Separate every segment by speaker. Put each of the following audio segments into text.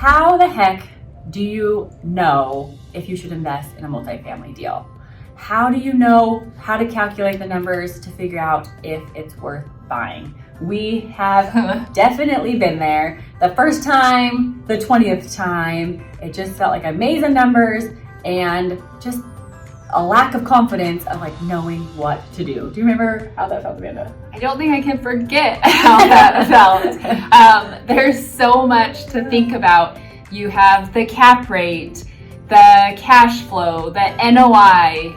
Speaker 1: How the heck do you know if you should invest in a multifamily deal? How do you know how to calculate the numbers to figure out if it's worth buying? We have definitely been there. The first time, the 20th time, it just felt like amazing numbers and just a lack of confidence of like knowing what to do. Do you remember how that felt, Amanda?
Speaker 2: I don't think I can forget how that felt. There's so much to think about. You have the cap rate, the cash flow, the NOI,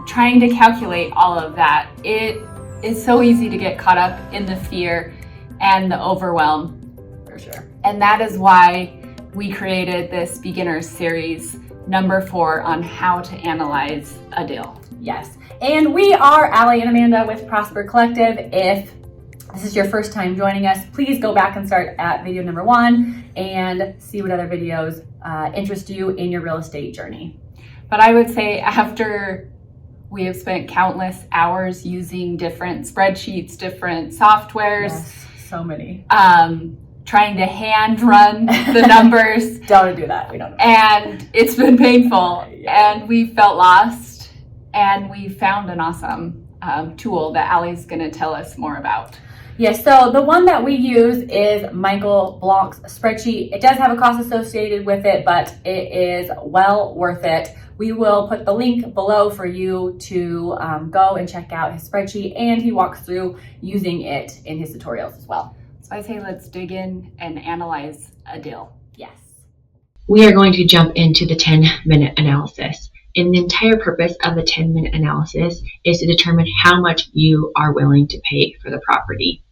Speaker 2: trying to calculate all of that. It is so easy to get caught up in the fear and the overwhelm.
Speaker 1: For sure.
Speaker 2: And that is why we created this beginner series, number 4, on how to analyze a deal.
Speaker 1: Yes. And we are Allie and Amanda with ProspHer Collective. If this is your first time joining us, please go back and start at video number 1 and see what other videos interest you in your real estate journey.
Speaker 2: But I would say after we have spent countless hours using different spreadsheets, different softwares.
Speaker 1: Yes, so many.
Speaker 2: Trying to hand run the numbers.
Speaker 1: Don't do that. We don't know.
Speaker 2: And it's been painful. And we felt lost. And we found an awesome tool that Allie's going to tell us more about.
Speaker 1: Yes, so the one that we use is Michael Blanc's spreadsheet. It does have a cost associated with it, but it is well worth it. We will put the link below for you to go and check out his spreadsheet, and he walks through using it in his tutorials as well.
Speaker 2: So I say let's dig in and analyze a deal.
Speaker 1: Yes.
Speaker 3: We are going to jump into the 10-minute analysis. And the entire purpose of the 10-minute analysis is to determine how much you are willing to pay for the property.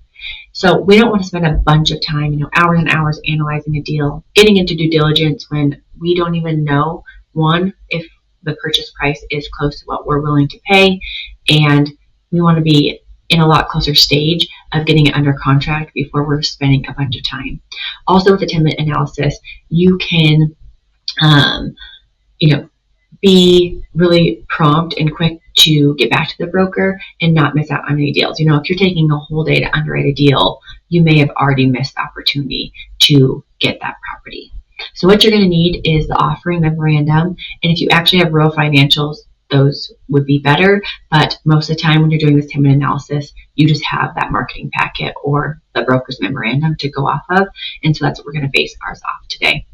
Speaker 3: So we don't want to spend a bunch of time, hours and hours analyzing a deal, getting into due diligence when we don't even know, one, if the purchase price is close to what we're willing to pay, and we want to be in a lot closer stage of getting it under contract before we're spending a bunch of time. Also with the 10-minute analysis, you can, be really prompt and quick to get back to the broker and not miss out on any deals. If you're taking a whole day to underwrite a deal, you may have already missed the opportunity to get that property. So what you're going to need is the offering memorandum. And if you actually have real financials, those would be better. But most of the time when you're doing this 10-minute analysis, you just have that marketing packet or the broker's memorandum to go off of. And so that's what we're going to base ours off today.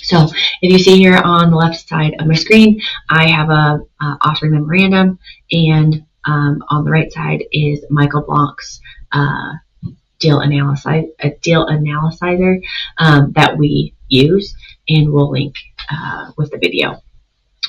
Speaker 3: So if you see here on the left side of my screen, I have a offering memorandum, and on the right side is Michael Blanc's deal analyzer that we use, and we'll link with the video.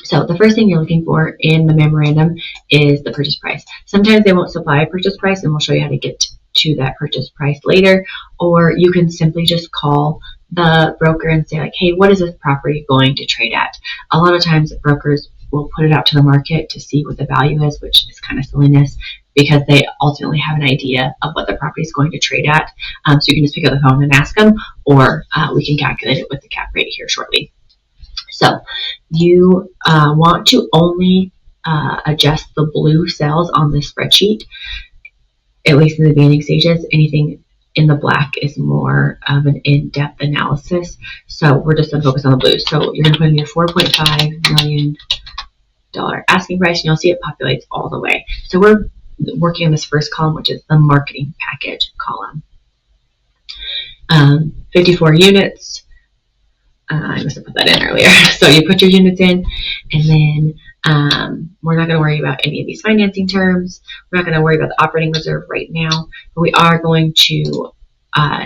Speaker 3: So the first thing you're looking for in the memorandum is the purchase price. Sometimes they won't supply a purchase price, and we'll show you how to get to that purchase price later, or you can simply just call the broker and say, like, hey, what is this property going to trade at? A lot of times brokers will put it out to the market to see what the value is, which is kind of silliness because they ultimately have an idea of what the property is going to trade at. So you can just pick up the phone and ask them, or we can calculate it with the cap rate here shortly. So you want to only adjust the blue cells on this spreadsheet, at least in the beginning stages. Anything in the black is more of an in-depth analysis. So we're just going to focus on the blue. So you're going to put in your $4.5 million asking price, and you'll see it populates all the way. So we're working on this first column, which is the marketing package column. 54 units. I must have put that in earlier. So you put your units in, and then we're not going to worry about any of these financing terms. We're not going to worry about the operating reserve right now, but we are going to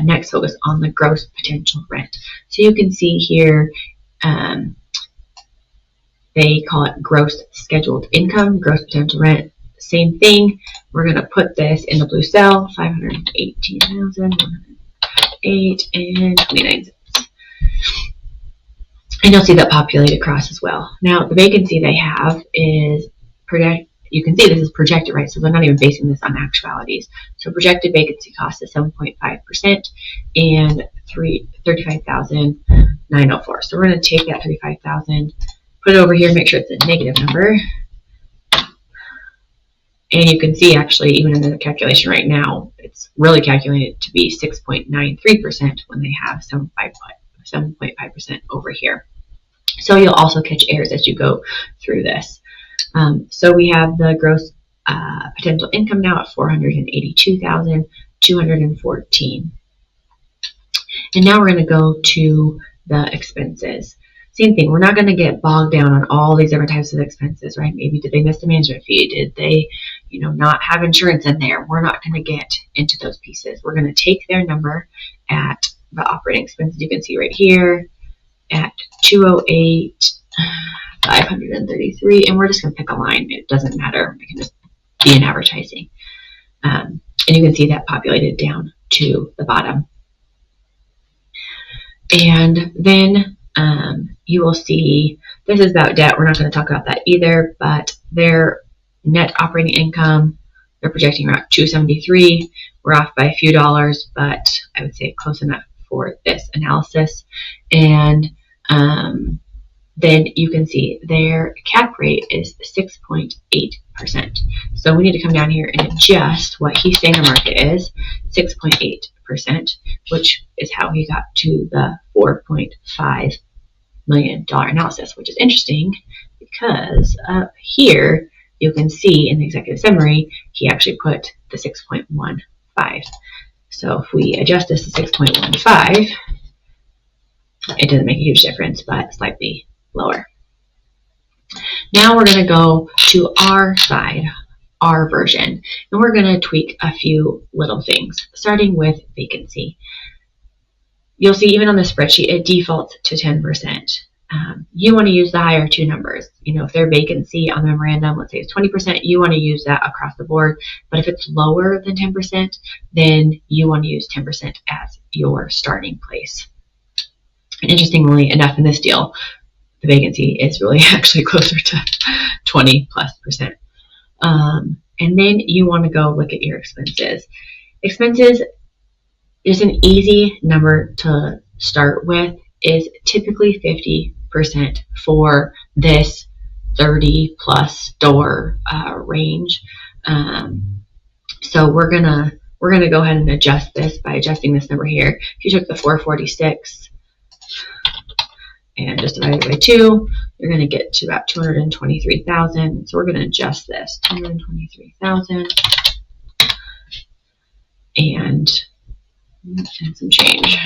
Speaker 3: next focus on the gross potential rent. So you can see here, they call it gross scheduled income, gross potential rent, same thing. We're going to put this in the blue cell, $518,108.29. And you'll see that populate across as well. Now, the vacancy they have is you can see this is projected, right? So they're not even basing this on actualities. So projected vacancy cost is 7.5% and $35,904. So we're going to take that $35,000, put it over here, make sure it's a negative number. And you can see actually, even in the calculation right now, it's really calculated to be 6.93% when they have 7.5%. 7.5% over here. So you'll also catch errors as you go through this. So we have the gross potential income now at 482,214. And now we're going to go to the expenses. Same thing, we're not going to get bogged down on all these different types of expenses, right? Maybe did they miss the management fee? Did they, not have insurance in there? We're not going to get into those pieces. We're going to take their number at the operating expenses. You can see right here at 208,533, and we're just going to pick a line. It doesn't matter. It can just be in advertising. And you can see that populated down to the bottom. And then you will see this is about debt. We're not going to talk about that either, but their net operating income, they're projecting around 273. We're off by a few dollars, but I would say close enough for this analysis. And then you can see their cap rate is 6.8%. So we need to come down here and adjust what he's saying the market is, 6.8%, which is how he got to the $4.5 million analysis, which is interesting because up here you can see in the executive summary he actually put the 6.15. So if we adjust this to 6.15, it doesn't make a huge difference, but slightly lower. Now we're going to go to our side, our version, and we're going to tweak a few little things, starting with vacancy. You'll see even on the spreadsheet, it defaults to 10%. You want to use the higher two numbers. If their vacancy on the memorandum, let's say it's 20%, you want to use that across the board. But if it's lower than 10%, then you want to use 10% as your starting place. And interestingly enough, in this deal, the vacancy is really actually closer to 20+%. And then you want to go look at your expenses. Expenses is an easy number to start with, is typically 50% for this 30+ store range. So we're gonna go ahead and adjust this by adjusting this number here. If you took the 446 and just divide it by 2, you're going to get to about 223,000. So we're going to adjust this 223,000 and some change.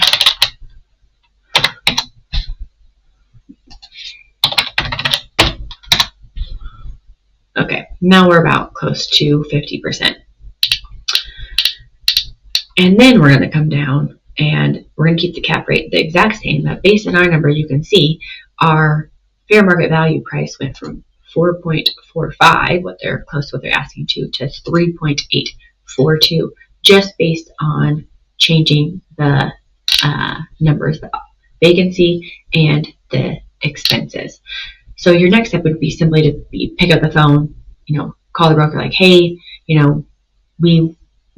Speaker 3: Okay, now we're about close to 50%. And then we're going to come down and we're going to keep the cap rate the exact same, but based on our number, you can see our fair market value price went from 4.45, what they're close to what they're asking to 3.842, just based on changing the numbers, the vacancy and the expenses. So your next step would be simply to pick up the phone, call the broker like, hey, we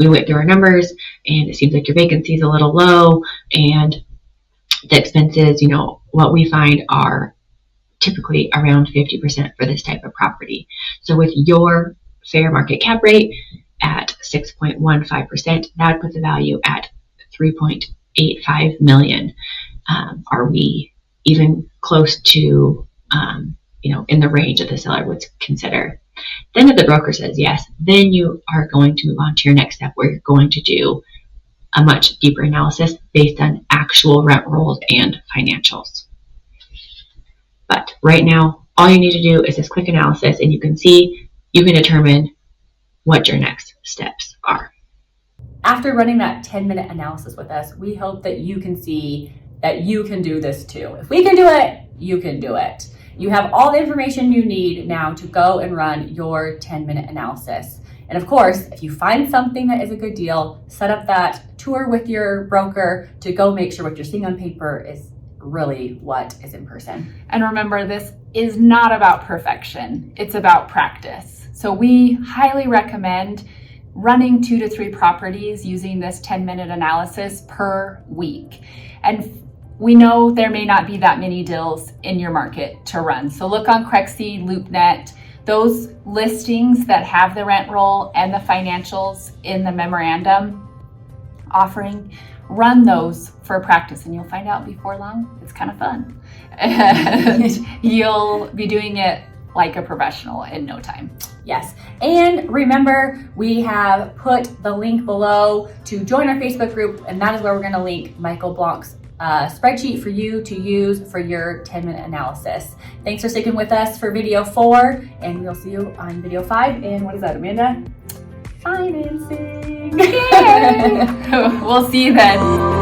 Speaker 3: went through our numbers and it seems like your vacancy is a little low, and the expenses, what we find are typically around 50% for this type of property. So with your fair market cap rate at 6.15%, that puts the value at 3.85 million. Are we even close to, in the range that the seller would consider? Then if the broker says yes, then you are going to move on to your next step, where you're going to do a much deeper analysis based on actual rent rolls and financials. But right now, all you need to do is this quick analysis, and you can determine what your next steps are.
Speaker 1: After running that 10-minute analysis with us, we hope that you can see that you can do this too. If we can do it, you can do it. You have all the information you need now to go and run your 10-minute analysis. And of course, if you find something that is a good deal, set up that tour with your broker to go make sure what you're seeing on paper is really what is in person.
Speaker 2: And remember, this is not about perfection. It's about practice. So we highly recommend running 2 to 3 properties using this 10-minute analysis per week. And we know there may not be that many deals in your market to run. So look on Crexy, LoopNet, those listings that have the rent roll and the financials in the memorandum offering run those for practice, and you'll find out before long it's kind of fun. And you'll be doing it like a professional in no time.
Speaker 1: Yes, and remember, we have put the link below to join our Facebook group, and that is where we're going to link Michael Blanc's spreadsheet for you to use for your 10-minute analysis. Thanks for sticking with us for video 4, and we'll see you on video 5. And what is that, Amanda? Financing.
Speaker 2: Yay! We'll see you then.